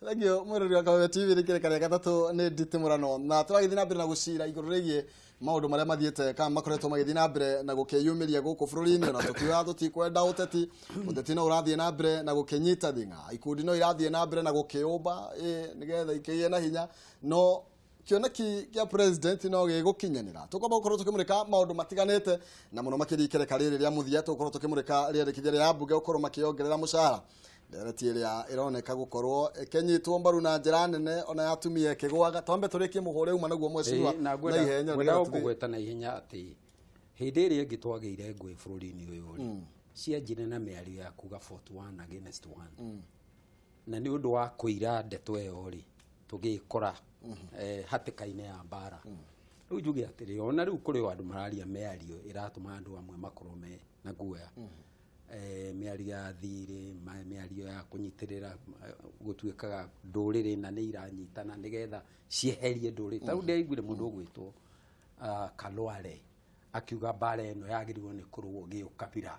Thagio mwirori wa Kawe TV rikire kare gatatu ni nditimurano na turagithina na mbere na gucira iguru rigie maundu maria mathiete kana makoretwo magithina na mbere na gukeyumiria guku bururi-ini na tukiuga tutikwenda uteti no urathie na mbere na gukenyita thinga ikundi no irathie na mbere na gukiumba nigetha ikiye na hinya no kioneki kia president no gigukinyanira tukoba gukorwo tukimurika maundu matiganete na muno makirikire kariri ria muthia tukorwo tukimurika rierikithia ria bunge gukorwo makiongerera mushahara ndereti iria ironeka gukorwo kenyitwo mbaru na njira nene ona yatumie kigwaga twambe turikie muhore uma naguo mweciwa na ihenya ngwenda kugweta na ihenya ati hindi iria ngitwageire ngwe bururi-ini uyu ri cianjire na miario ya kuga 41 against 1 na ni undu wa kuira ndeto eyo ri tugikora hatikaine ya mbara riu njuge atiri ona riu kuri andu mararia miario iratuma andu amwe makorwo me na guoya miario ya thiri miario ya kunyitirira gutuikaga nduriri na ni iranyitana nigetha cieherie nduriri ta ndeiguire mundu ugwitwo Kalwale akiuga bara eno yagirirwo ni kurwo giukabira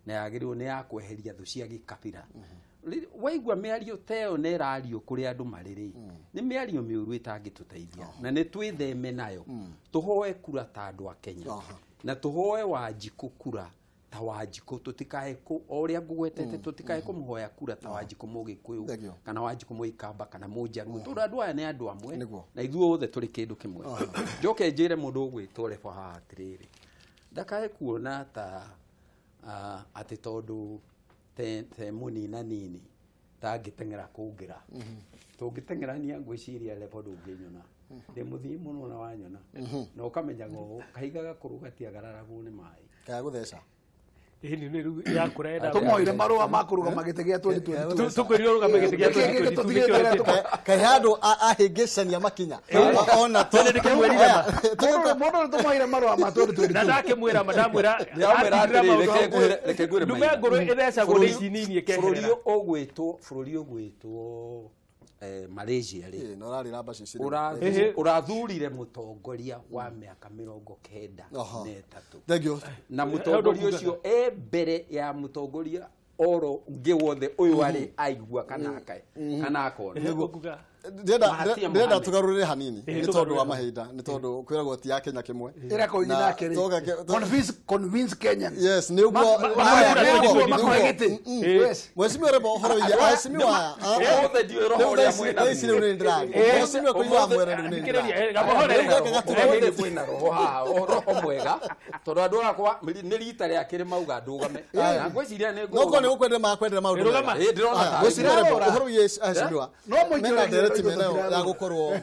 na yagirirwo ni ya kweheria thu cia gikabira waigua miario teo ne radio kuri andu mariri ni miario miuru itangituteithia na ni twitheme nayo tuhoe kura ta andu a Kenya na tuhoe Wanjiku kura ta Wanjiku tutikae ku oria ngugwetete tutikae kumuhoya kura ta Wanjiku Mugikuyu kana Wanjiku Muikamba kana Mujaru tu andu aya ni andu amwe na ithuo othe turi kindu kimwe njoke njire mundu ugwitwo Lebo haha atiriri ndakae kuona ta ati tondu te muni na nini tangitengera kungira tungitengerania ngwiciria Lebo ndunginyona ndi muthii muno na wanyona na ukamenya go kaigaga kurugatia gararagu ni mai kaya gutheca ni ya kurenda tumoire marua makuruga magitegia 2022 tukuriyo ruga magitegia 2022 kai handu ahingicania makinya ona twende kimwerira mono tumoire marua ma 2022 na ndake mwira madamwira reke ngure ndume ngoro itheca go ici nini ekeherera bururi ugwitwo Malaysia ri no rari ramba cici urathurire mutongoria wa miaka 93 thegio na mutongoria ucio mbere ya mutongoria oro ngi wothe uyu ari aigua kana akona ndenda tugarurire hanini ni tondu wa mahinda ni tondu kwiragwo ti ya Kenya kimwe ira ko ina kiri convince Kenya yes ni ugo mwesimi rebo horo ya asimi wa othe dio roho ya mwena isi ni ndra mwesimi ko ya mwena ni ndra othe kwina roho ha roho mwega tondu andu akwa ni rita ria kiri mauga ndugame na ngwiciria ni ngoko ni ukwende makwendera maundu ndirona mwesimi rebo horo yes asimi wa no mwikire ya gukorwo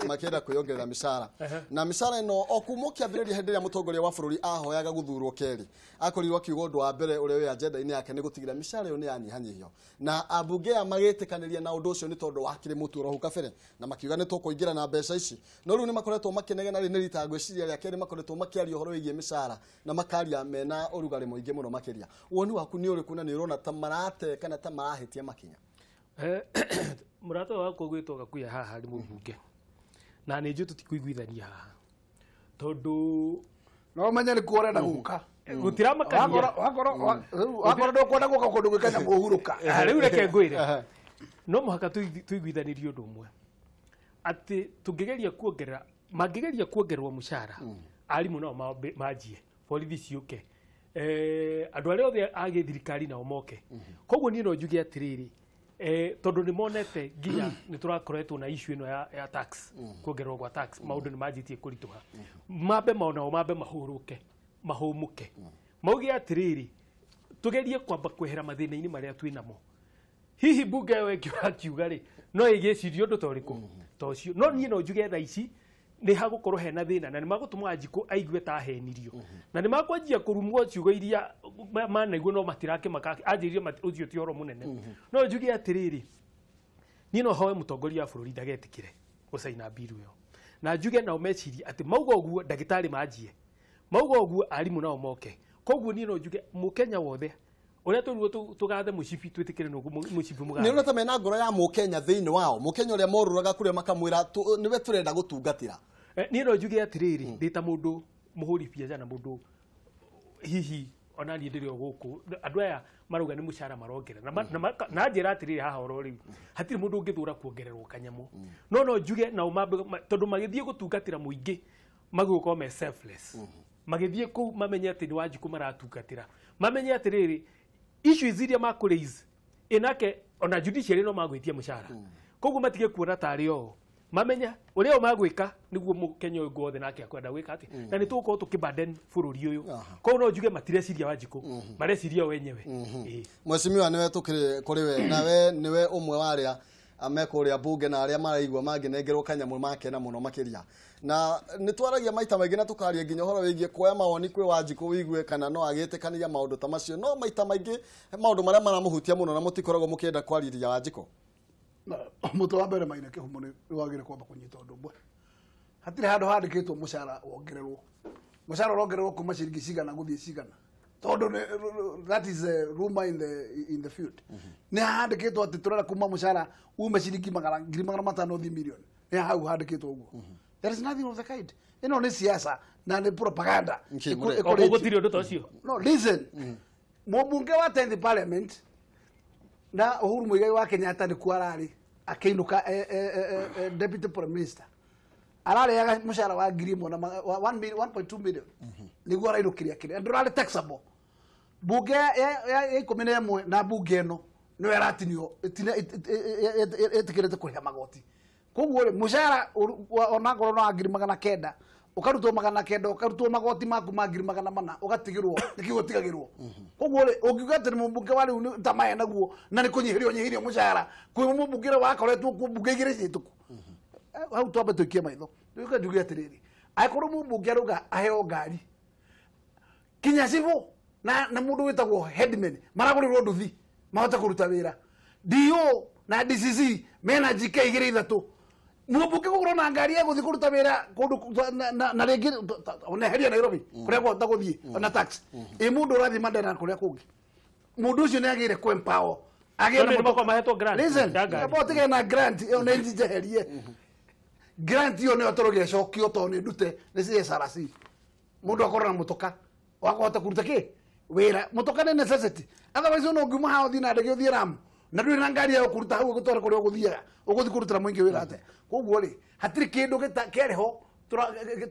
makenda kwiyongerera mishara na mishara ino okumukia bireri hindi ya mutongoria wa bururi ahoyaga guthurwo keri akorirwo kiugo ndu wa mbere uri we agenda-ini yake ni gutigira mishara yo ni yanyihanyihio na abunge amagetekaniria na undu ucio ni tondu wakire muturo hu kabere na makiuga ni tukuingira na mbeca ici no riu ni makoretwo makinegena ri ni rita ngwiciria ria keri makoretwo makiaria horo wigie mishara na makaria mena urugari muingi muno makiria woni waku ni uriku na ni urona ta marate kana ta marahitia makinya murato wako gwitwo Gakuya haha ari mubunge na ni nju tutikuiguithania haha tondu no manya ni kuorenda guka gutira makania wakora ndo kwenda guka kundu gwikanya muhuruka riu reke ngwire no muhaka tuiguithanirie undu umwe ati tungigeria kuongerera mangigeria kuongererwo mushara arimu no manjie borithi ciuke andu aria othe agi thirikari na omoke koguo ni no njuge atiriri tondu ni monete ginya ni turakoretwo na issue ino ya tax kuongererwo kwa tax maundu ni majitie kurituha mambe mahuruke mahumuke mauge atiriri tugerie kwamba kwehera mathina-ini maria twinamo hihi bunge yo kiuga ri no igicirio ndu toriku tocio no nie no njuge tha ici ni hagukorwo hena thina na ni magutuma Wanjiku aigue ta henirio na ni makwanjia kurumwo ciugo iria manaiguo no matirake makake anjirie ucio ti oro munene no njuge atiriri ni no hoe mutongoria wa bururi ndagetikire gucaina biru yo na njuge na umeciria ati mauga uguo ndagitari manjie mauga uguo arimu nao moke koguo ni no njuge mukenya wothe uria turuo tugathe mucibi twitikire no mucibi mugathe ni urata mena ngoro ya mukenya thiini wao mukenya uria moruraga kuria makamwira niwe turenda gutungatira ni no njuge atiriri ndita mundu muhuri biaja na mundu hihi ona ni ndiri guku andu aya maruga ni mushara marongera na njira atiriri haha oro riu hatiri mundu ungithura kuongererwo kanyamu no njuge na umambe tondu magithie gutungatira muingi maguko me selfless magithie ku mamenye ati ni Wanjiku maratungatira mamenye atiriri issues iria makuraise inake ona judiciary no magwitia mushara koguo matige kuona tari o mamenya uria magwika niguo Mukenya uyu guothe nake akwenda gwika ati na ni tuko tukibaden bururi uyu ko no njuge matireciria Wanjiku mareciria wenyewe Mheshimiwa niwe tukire kuri we nawe niwe umwe wa aria amekuria bunge na aria maraigwa manginengerwo kanyamu make na muno makiria na nitwaragia maita maingĩ na tukaria nginya horo wigie kuoya mawoni kwi Wanjiku wigue kana no agitikania maundu ta macio no maita maingĩ maundu maria maramuhutia muno na mutikoragwo mukienda kwariria Wanjiku muto wa mbere maina kihumo ni wagire kwamba kunyita undu mwe hatire handu handikitwo mushara wongererwo mushara wongererwo kuma ciringi cigana guthie cigana tondu that is a rumor in the field ni handikitwo ati turera kuma mushara ume ciringi magana matano thi million ni hau handikitwo uguo there is nothing of the kind ino ni siasa na ni propaganda gutiri undu tocio no listen mubunge wa 10th parliament na Uhuru Muigai wa Kenyatta ni kuarari akiinuka deputy prime minister arari ya mushara wa ngiri na 1.2 million niguo arairukiria kire ndurari taxable bunge ya 11 na bunge no no yaratinio etikirete kuria magoti koguo mushara ona ngoro na ngiri magana kenda ukarutwo magana kenda ukarutwo magoti maku ma ngiri magana mana ugatigirwo nikigotigagirwo koguo ungiuga ati mubunge wari tamaye naguo na nikunyihirio mushara kwi mubunge wakoretwo ku bunge igire cituku au twambe tuikie maitho nduka nduge atiriri aikorwo mubunge ruga aheo ngari kinya civu na mundu witagwo headman maragurirwo nduthi mahota kuruta wira dio na DCC mena GK igire ithatu mubunge kugura na ngari ya guthi kuruta wira kundu na ringi ona heria Nairobi kuria kwota guthie na tax mundu rathi mandera kuria kungi mundu ucio ni agire ku empower agire na mako mahetwo grant listen abotige na grant ona njijeherie grant yo ne otoroge cokio to ni ndute ni CSRC mundu akorwo na mutoka wakota kuruta ki wira mutoka ni necessity otherwise no nguma ha uthi na ndege uthi Ramu na nduri na ngari ya kuruta hau gutwara kuria guthiaga uguthi kurutira mwingi wira ate koguo ri hatiri kindu kireho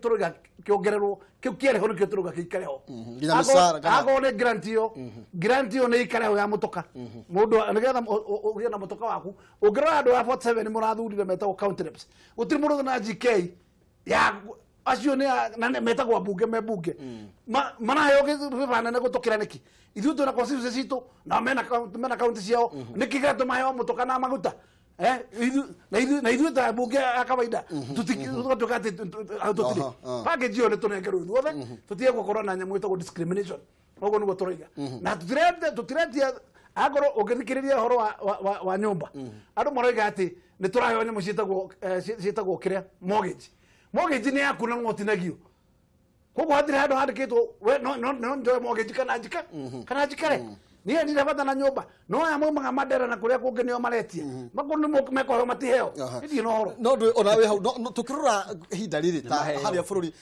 turuga kiongererwo kiu kireho nikio turuga kikareho ago ne grant yo ne ikareho ya mutoka mundu nigetha ugie na mutoka waku ungirora andu a 47 murathurire metagwo county reps utiri mundu na GK ya acio ne metagwo bunge mebunge manayo gibana ne gutukira niki ithu tu na constituency citu na mena county ciao nikigato mayo mutoka na maguta na ithu ta bunge akawaida tutikati tutiri package yo ne tunengeru ithuothe tutie gukorwo na nyamu itagwo discrimination ogo nugo turiga na tutirete agoro ugithikiriria horo wa nyumba andu maroiga ati ni turayo nyamu ciitagwo kiria mortgage ni yaku na ngotinagio koguo hatire handu handikitwo we no njoe mortgage kana njikare ni ni rabata na nyumba no ya maumaga madera na kuria kungi nio maretie makuru ni meko matiheo ndi no horo no ndu ona we hau tukirura hinda riri ta haria bururi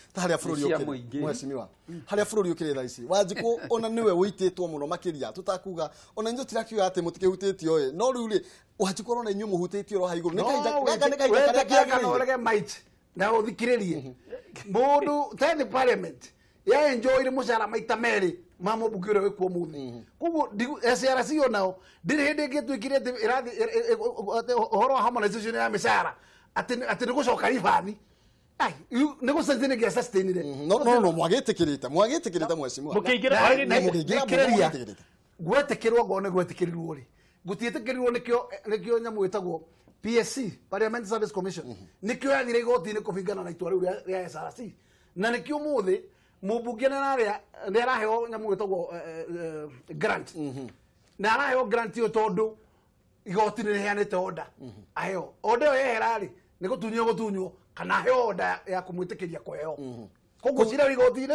ukiri Mheshimiwa haria bururi ukiri tha ici Wanjiku ona niwe uititwo muno makiria tutakuga ona injo tirakiuga ati mutikihutitio no riu ri Wanjiku ona inyu muhutitio ro haiguru ni kaida no rege might na uthikiririe mundu 10th parliament ya enjoy mushara maita meri mamo bugire we kwa muthi kugu SRC onao ndiri hindi ngitwikire irathi horo harmonization ya mishara ati ni gucoka ifani ai ni gucenjia ngia sustain no mwagitikirite Mheshimiwa mukiingira gwetikirwo ngone gwetikirirwo ri gutietikirwo nikio nyamu witagwo PSC Parliament Service Commission nikio yathire igoti-ini kubingana na itua riu ria SRC na nikio muthi mubunge na ria araheo nyamu witagwo grant na araheo grant yo tondu igoti-ini riheanite order aheo order yo yeherari ni gutunywo kana heo order ya kumwitikiria kuheo koguo cira igoti-ini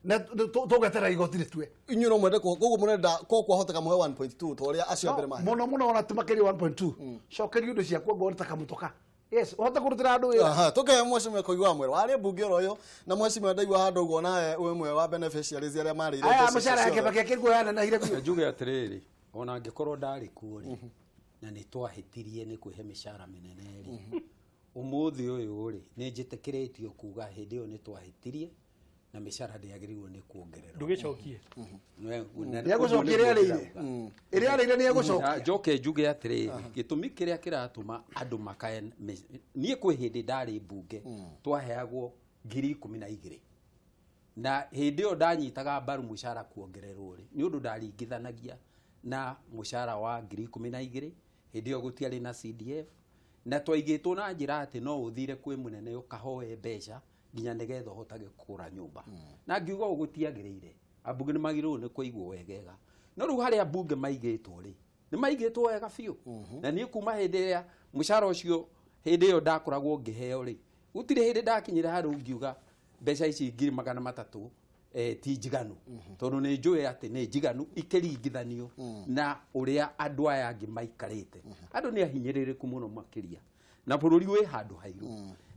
na tugetera igoti-ini tue inyu no mwende koguo murenda ko kwahoteka muhe 1.2 to ria acio mbere mahe muno ona tumakiria 1.2 cokeria indu ciakwa ngorita kamutoka yes wota kurutira andu wira aha tuke mweshimwe kuigwa mwero ari bunge royo na mweshimwe ndaigwa handu go na umwe wa beneficiaries aria mari ile aya mushara yake pake kirgoyana na hire njuge atiriri ona ngikorwo ndari kuuri na ni twahitirie ni kwihe mishara minene ri umuthi uyu ri ni njitikiritio kuga hindi yo ni twahitirie na mishara ndiagiriirwo ni kuongererwo ndugicokie ya gucokia iria ire ni gucokia njoke njuge atiriri gitumi kiria kiratuma andu makae nie kwi hindi ndari bunge twaheagwo 12,000 na hindi yo ndanyitaga mbaru mushara kuongererwo ri ni undu ndaringithanagia na mushara wa 12,000 hindi yo gutiari na CDF na twaigitwo na njira ati no uthire kwi munene ukahoe mbeca nginya nigetha hotage kugura nyumba na ngiuga ugutiagirire abunge ni magirwo ni kuigwo wegega no ru hari abunge maigitwo ri ni maigitwo wega biu na ni kuma hindi ya mushara ucio hindi yo ndakoragwo ngiheo ri gutire hindi ndakinyira haru ngiuga mbeca ici 300,000 ti njiganu tondu ni njue ati ni njiganu ikiringithanio na uria andu aya angi maikarite andu ni ahinyiririku muno makiria na bururi wi handu hairu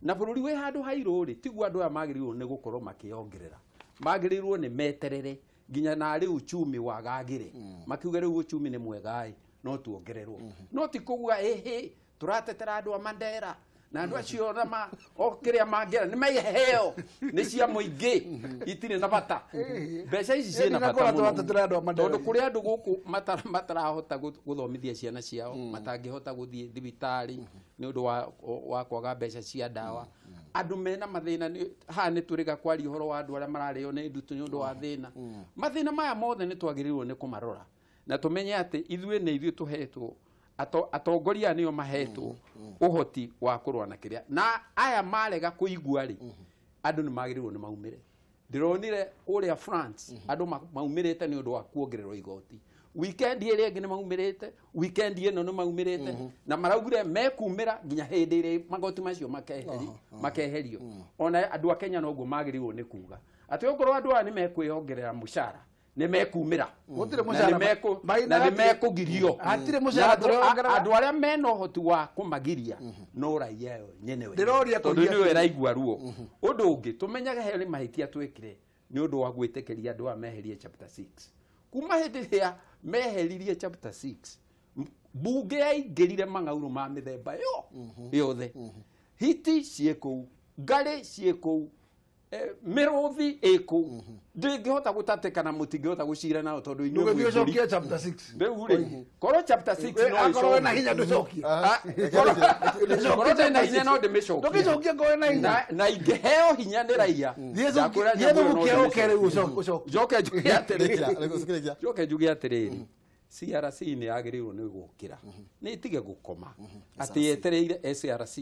na bururi wi handu hairu ri tiguo andu aya magirirwo ni gukorwo makiongerera magirirwo ni meterere nginya na ri uchumi wagagire makiuga ri uchumi ni mwegai no tuongererwo no ti kuga turatetera andu a Mandera na andu acio na okiria mangera ni maiheo ni cia muingi itire na bata mbeca ici ciena bata tondu kuria andu guku matarahota guthomithia ciana ciao matangihota guthie thibitari ni undu wa kwaga mbeca cia dawa andu mena mathina ha ni turiga kwari horo wa andu aria marareo ni ndutu ni undu wa thina mathina maya mothe ni twagirirwo ni kumarora na tumenye ati ithue ni ithue tuhetwo atongoria nio mahetwo uhoti wa kurwa na kiria na aya marega kuigua ri andu ni magirirwo ni maumire ndironire uria France andu maumirite ni undu wa kuongererwo igoti weekend iri ngi ni maumirite weekend ino ni maumirite na maraugire mekumira nginya hindi iri magoti macio makeherio ona andu a Kenya no guo magirirwo ni kuga ati okorwo andu aya ni mekwiongerera mushara ni mekumira gutire mushara na ni mekugirio atire mushara turongerera andu aria mena uhoti wa kumagiria no raia yo nyenewe ndiroria tondu ni we raigua ruo undu ungi tumenyage he ni mahitia twikire ni undu wa gwitikiria andu a meherie chapter 6 kuma hindi ya meheririe chapter 6 bunge yaingirire mang'auru ma mithemba yo yothe hiti cieko ngari cieko miruthi iko ndingihota gutatekana mutingihota gucira nao tondu inyuĩ nducokia chapter 6 mbegure korwo chapter 6 no akorwo na hinya nducokie korwo na hinya no ndimicokie nducokie korwo na hinya na ingiheo hinya ni raia joke juge atiriri joke juge atiriri CRC ni yagirirwo ni gukira ni itige gukoma ati yetereire SRC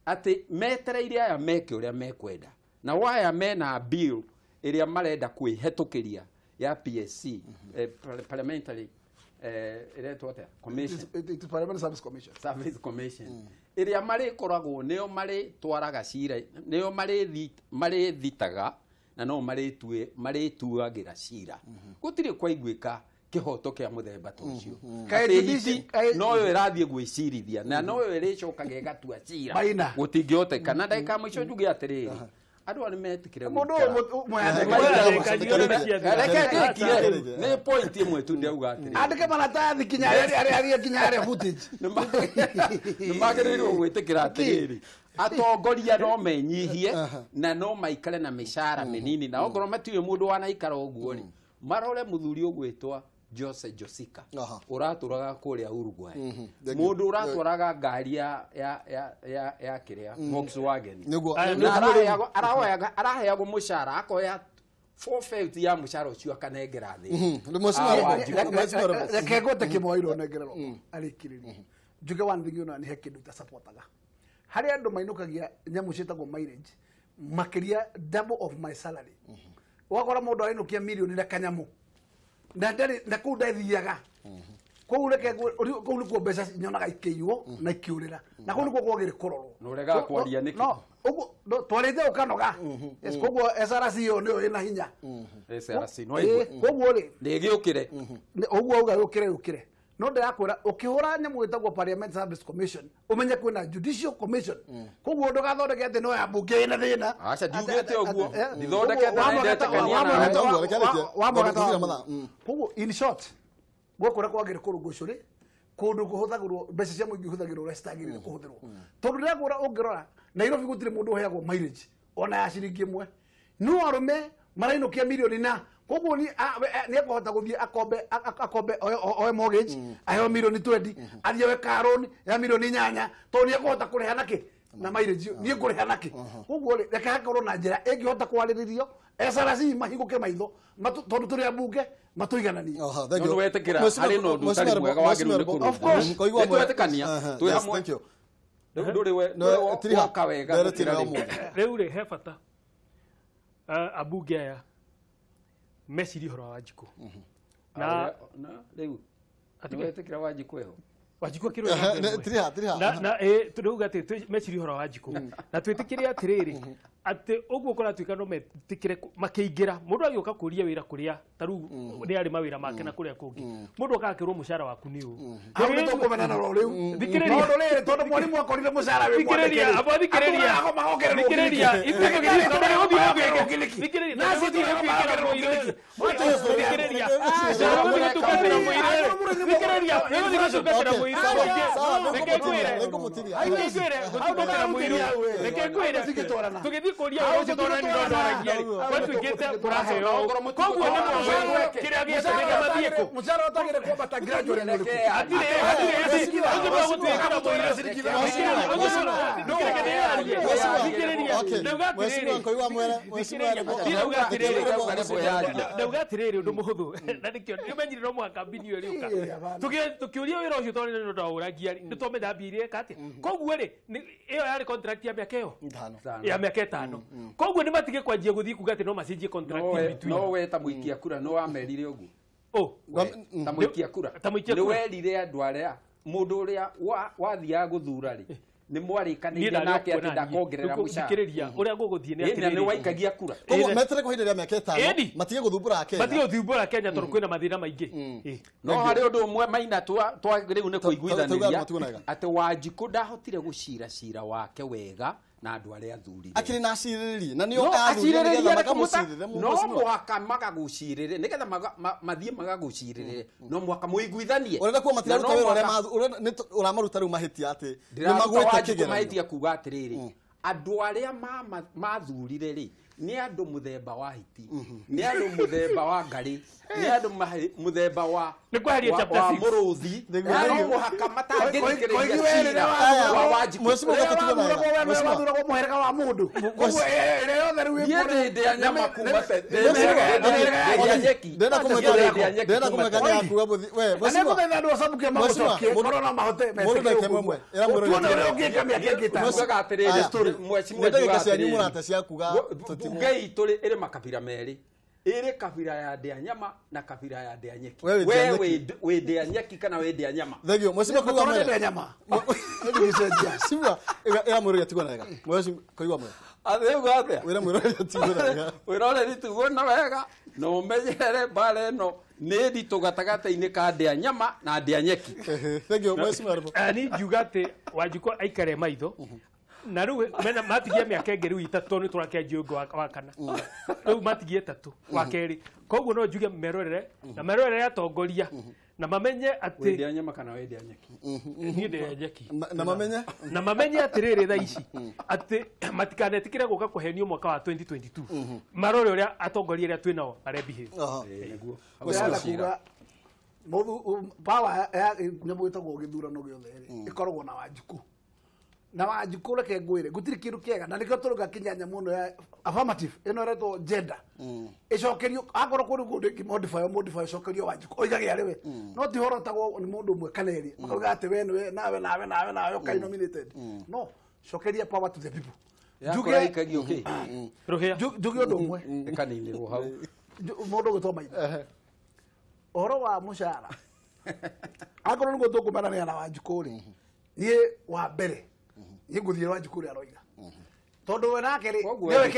ati metereire aya meke uria mekwenda na waya mena bill iria marenda kwihetukiria ya PSC parliamentary commission service commission iria mari koragwo neo mari twaraga cira neo mari thitaga na no mari tuagira cira gutire kwa igwika kihoto kia muthemba tucio no yo irathie gwicirithia na no yo iricokaga igatua cira gutingihoteka na ndaika mwico njuge atiriri andu ani metikire mundu ni point imwe tu ndauga atiri andike maratathi kinya ari footage ni magirirwo gwitikira atiriri atongoria no menyihie na no maikare na mishara minini na ongoro matiwe mundu wanaikara uguo ri marore muthuri ugwitwa Jose Josica uraturaga kuria Uruguay mundu uraturaga ngari ya kiria Volkswagen araheagwo mushara akoya 450 ya mushara ucio akanengera thi rekego tekimoiro nengerero arikiriria njuge one thing una ni hekindu ta supportaga hari andu mainukagia nyamu citagwo mileage makiria double of my salary wakora mundu ainukia milioni na kanyamu na ndari na ku ndathiaga kou reke kou ni ku mbeca nyonaga ikiiwo na ikiurira na kou ni ku kwagire kurorwo no rega kwaria niki no uguo twarite ukanoga koguo SRC yo ni ina hinya SRC no igwe koguo ri ndigiukire uguo uga ukire no ndirakwira ukihura nyamu witagwo Parliament Service Commission umenye kwina Judicial Commission koguo ndugathondeke ati no ya mbunge ina thina acha ndiugete uguo ndithondekete na ndete kania na koguo in short gwokora kwagire kurungucuri kundu kuhuthagirwo mbeca cia muingi huthagirwo restagirire kuhuthirwo tondu ndirakwira ungirora Nairobi gutire mundu uheagwo mileage ona ya ciringi imwe no arume marainukia milioni na koguo ni ekuhota guthie akombe oe mortgage aheo milioni 20 athie karoni ya milioni 8 tondu ni ekuhota kuriha naki na mileage ni nguriha naki koguo reka hakorwo na njira ingihota kwariririo SRC mahinguke maitho tondu turi ambunge matuigananie no wetekira ari no ndutari mwega wagiru ni kuru of course koigwa mwetekania twi hamwe nduri we no kawega riu ri he bata ambunge aya meciri horo wa Wanjiku na riu wetekira Wanjiku eho Wanjiku kirwe tiriha na turuga ati meciri horo wa Wanjiku na twitikirie atiriri ati uguo kora twika no metikire makiingira mundu agioka kuria wira kuria taru ni ari mawira make na kuria kungi mundu akakirwo mushara waku ni u ari to komena na ro riu thikireria mundu riri tondu mwarimu akorire mushara wi thikireria abo thikireria ithiko giri tondu ri uthio thikireria na sisi thikireria muire thikireria mushara tukatira muire thikireria muthiko tukatira muire reke kwire tugithi kuria ucio tondu ni ndo aragiari watu ngite kurahe yo koguo ni kiria gietega mathieko mushara utagire kwambata graduate ni atire ndaugatiriri undu muhuthu na nikio nimenyire no mwaka mbini riuka tukiuria wira ucio tondu ni ndo uragiari nditomenya mbirie kati koguo ri iyo yari contract ya miaka iyo ya miaka 5 koguo ni matige kwanjia guthii kuga ati no macenjie contract between no we ta muikia kura no wamerire uguo ta muikia kura ni werire andu aria mundu uria wathiaga guthura ri ni mwarikanire nake ati ndakongerera mushara thikiriria uria guguthie ni ati ni waikagia kura koguo metere kuhinderia miaka 5 matige guthumbura Kenya matige guthumbura Kenya tondu kwina mathina maingi no hari undu umwe maina twa riu ni kuiguithaniria ati Wanjiku ndahotire gucira cira wake wega na andu aria athurire akiri na ciriri na nio athurire makamucirire no mwaka magagucirire nigetha mathie magagucirire no mwaka muiguithanie urenda kuo matiraruta wira uria uramaruta riu mahitia ati ni magwete kigera mahitia kuga atiriri andu aria mathurire ri ni andu muthemba wa hiti ni andu muthemba wa ngari ni andu muthemba wa ni kwaheria chapter 6 muruthi no muhaka matangirikiriria wa Wanjiku mwesimu gatatuga na mathura kwa muhereka wa mundu koguo ere yothe riu yende ya nyama kumate ndenda kumekania akuga buthi we mwesimu ane andu asabuke mamucokie korona mahote meke mwemwe era mwero tuone ungika miaka ngita mugaga atiriri story mwesimu ndega cia nyumurate cia kuga bunge ituri iri makabira meri iri kabira ya Ndĩa-Nyama na kabira ya Ndĩa-Nyeki we Ndĩa-Nyeki kana we Ndĩa-Nyama thegio mwesimu kuga mwe Ndĩa-Nyama ndio cenjia simwa era mwero yatigwa na wega mwesimu kuigwa mwe athego athia wira mwero yatigwa na wega wira ri tugo na wega no menyere bare no nä nditå gatagatä-inä ka Ndĩa-Nyama na Ndĩa-Nyeki thegio mwesimu ni ngiuga atä Wanjiku aikare maitho na riu mena matigie miaka ĩngĩ riu 3 nĩ tũrakenjio ũngĩ wa kana riu matigie 3 wa kerĩ koguo no njuge merorere na merorere atongoria na mamenye ati Ndĩa-Nyama kana we Ndĩa-Nyeki ni Ndĩa-Nyeki na mamenye atiriri tha ici ati matikanetikire guka kuhenio mwaka wa 2022 marore uria atongoria ria twinao arebihave niguo kuga muthu power ya nyamu itagwo githurano giothe ikoragwo na Wanjiku na Wanjiku reke ngwire gutiri kindu kiega na nikio turuga kinyanya muno ya affirmative ino reto gender icokerio akorwo kuri gundu modify icokerio Wanjiku oigage ari we no ti horotagwo ni mundu mwe kaneri makaruga ati we nawe okay nominated no cokeria power to the people juge ikagio ki rohia juge undu mwe kanini ro hau mundu gutoma ina oro wa mushara akorwo ngo tukumarania na Wanjiku ri ye wa mbere nguthire Wanjiku ri aroiga tondu we nake ri niwe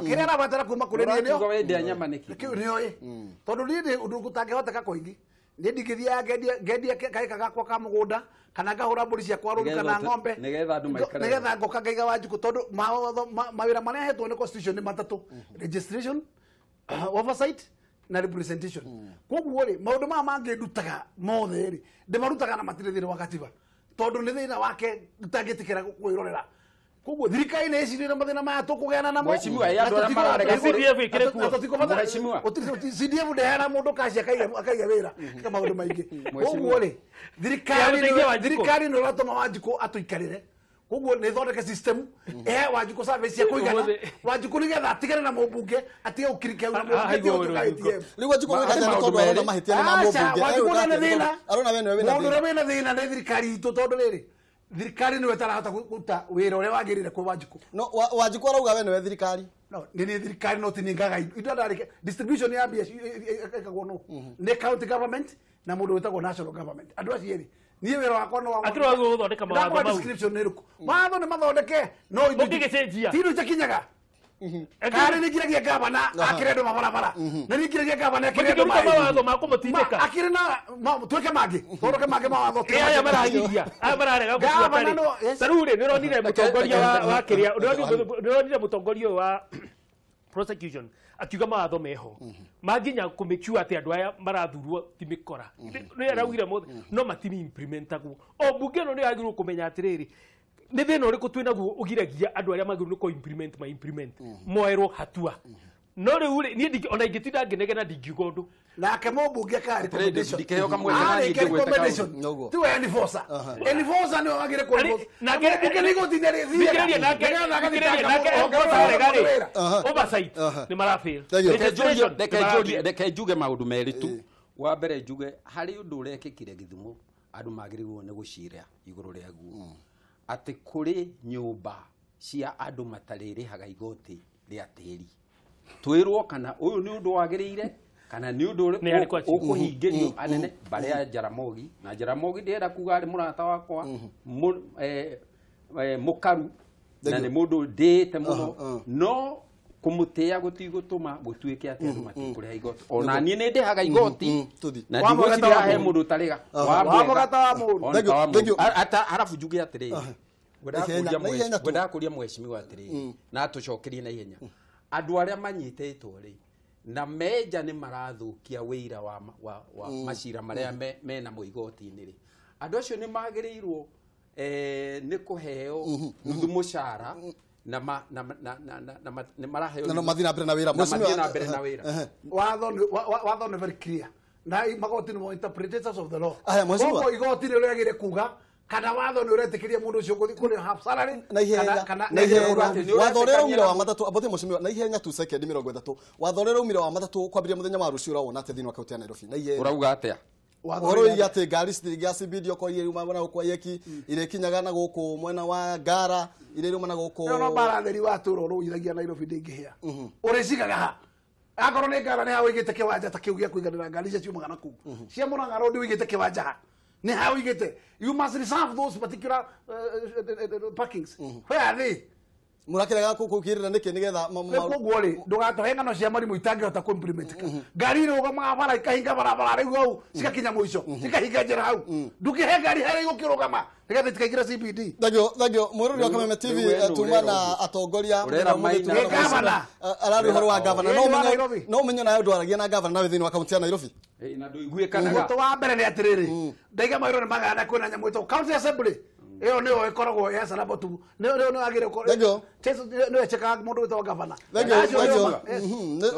kirera batara kuma kuri ni ngo we Ndĩa-Nyama niki niwe tondu ni undu gutangihoteka kuingi nä ndingithia ngendia kaika gakwa ka mũgũnda kana ngahũra mbũri ciakwa rũru kana ng'ombe nĩgetha ngoka ngaiga Wanjikũ tondũ mawĩra marĩa hetwo nĩ constitution nĩ matatũ registration oversight na representation koguo rĩ maũndũ maya mangĩ ndutaga mothe rĩ ndĩmarutaga na matirĩ thĩinĩ wa katiba tondũ nĩ thĩna wake ndangĩtĩkĩra kwĩrorera koguo thirikari nĩ ĩcirĩire mathĩna maya tũkũgeana namo CDF ndehana mũndũ kaci akaiga wĩra ka maũndũ maingĩ koguo rĩ thirikari nĩ ũratũma Wanjikũ atũikarĩre koguo nĩ thondeke system Wanjikũ service ya kũigana Wanjikũ nĩgetha atigane na mũmbunge atige ũkirikau na mũmbunge rĩu Wanjikũ wĩkaga tondũ arona mahĩtia nĩ ma mũmbunge arona we wĩna thĩna nĩ thirikari itũ tondũ rĩrĩ thirikari nĩ wetarahota kũruta wĩra ũrĩa wagĩrĩire kwĩ Wanjikũ no Wanjikũ arauga we nĩwe thirikari no nĩ thirikari no ti nĩ ngaga indo ndarĩke distribution ya mbia ĩkagwo no nĩ county government na mũndũ wĩtagwo national government andũ acio erĩ niĩ wĩra wakwa no akĩrwo gũthondeka mawatho mau description nĩ rĩkũ watho nĩ mathondeke no ũngĩgĩcenjia tindu itakinyaga kari nĩ ngiragia gavana akĩre andũ mabarabara na nĩ ngiragia gavana akĩre andũ mawatho ma kũmũtindĩka akĩre na twĩke mangĩ thondeke mangĩ mawatho aya marahiria aya mararega gũbuata rĩ nĩ ũronire mũtongoria wa kĩrĩa nĩũronire mũtongoria wa prosecution akiuga mawatho meho manginya kũ make sure atĩ andũ aya marathurwo ti mĩkora nĩ araugire no matini implementagwo o mbunge ĩno nĩ yagĩrĩirwo kũmenya atĩrĩrĩ nĩ thĩna ũrĩkũ twĩnaguo ũgiragia andũ arĩa magĩrĩirwo nĩ kũ implement moerwo hatua no rĩu rĩ niĩ ona ingĩtinda ngĩnegena ndingiuga ũndũ nake mũmbunge ka recommendation Noguo. tiwe enforcer enforcer nĩ wagĩrĩire kũ na mũmbunge nĩ igũtinda oversight nĩ marafail reke njuge maũndũ merĩ tu wa mbere njuge harĩ ũndũ ũrekĩkire Gĩthumo andũ magĩrĩirwo nĩ gũcira igũrũ rĩaguo atĩ kũrĩ nyũmba cia andũ matarĩrĩhaga igoti rĩa tĩri twĩrwo kana ũyũ nĩ ũndũ wagĩrĩire kana nĩ ũndũ ũkũhingĩrio anene barĩa Jaramogi na Jaramogi ndĩrenda kuga arĩ mũrata wakwa mũkaru na nĩ mũndũ ndĩte mũno no kũmũtĩa gũtigũtũma gũtuĩke atĩ andũ matikũrĩha igoti ona niĩ nĩ ndĩhaga igoti na ndigũcira he mũndũ ũtarĩga arabu njuge atĩrĩrĩ ngwenda kũria mheshimiwa atĩrĩrĩ na tũcokerie na ihenya andũ arĩa manyitĩtwo rĩ na menja nĩ marathũkia wĩira wa macira marĩa mena mũigoti-inĩ rĩ andũ acio nĩ magĩrĩirwo nĩ kũheo nuthu mũcara na maraheo na mathĩ na mbere na wĩra watho nĩ very clear na magoti nĩ interpreters of the law koguo igoti nĩ rĩagĩrĩire kuga kana watho nĩ ũretĩkĩria mũndũ ũcio gũthiĩ kũrĩ half salary na ihenya watho ũrĩa ũmire wa matatũ abote mũcimio na ihenya tu second 30 watho ũrĩa ũmire wa matatũ kwambĩrĩria mũthenya wa rũciũ ũrawona atĩ thĩinĩ wa kaunti ya Nairobi na ihenya ũrauga atĩa ũhoro iga atĩ ngari citigacimbidio kwa iria uma na gũkwa yeki irekinyaga na gũkũ mwena wa Ngara iria uma na gũkũ no baratheri wa tũro rũithagia Nairobi ndĩngĩhĩa ũrĩcigaga ha akorwo nĩ Ngara nĩ ha ũigĩte kĩwanja ta kĩu gĩa kũiganĩra ngari icio ciumaga na kũu cia Mũrang'a road ũigĩte kĩwanja ha nĩ ha ũigĩte you must reserve those particular parkings where are they murakiraga kukirira niki nigetha koguo ri ndugatohe ngano cia marimu itangihota ku implement ngari irugama bara ikahinga barabara riu au cikakinya muico cikahinga njira hau ndukihe ngari hari gukirugama nigetha tikaingira CBD thagio mururi wa Kameme TV tumana atongoria arari horo wa governor no menyo nayo ndwaragia na governor nawe thini wa kaunti ya Nairobi na nduiguikanaga to wa mbere ni atiriri ndaiga mairo ni magana kwina nyamu ito county assembly iyo niyo ikoragwo ya sarabo tu niyo agire ko niyo cheka mundu witwa governor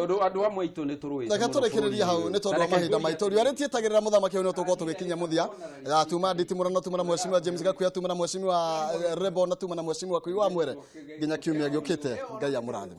ndo andu amwe itu ni turui daga turekereria hau ni tondu mahinda maitu ri ari tietagirira muthamaki uyu no tuko tugikinya muthia tuma nditimura no tumana mheshimiwa James Gakuya tumana mheshimiwa Rebo na tumana mheshimiwa Kuiwa Mwere nginya kiumia giukite ngai amurathime.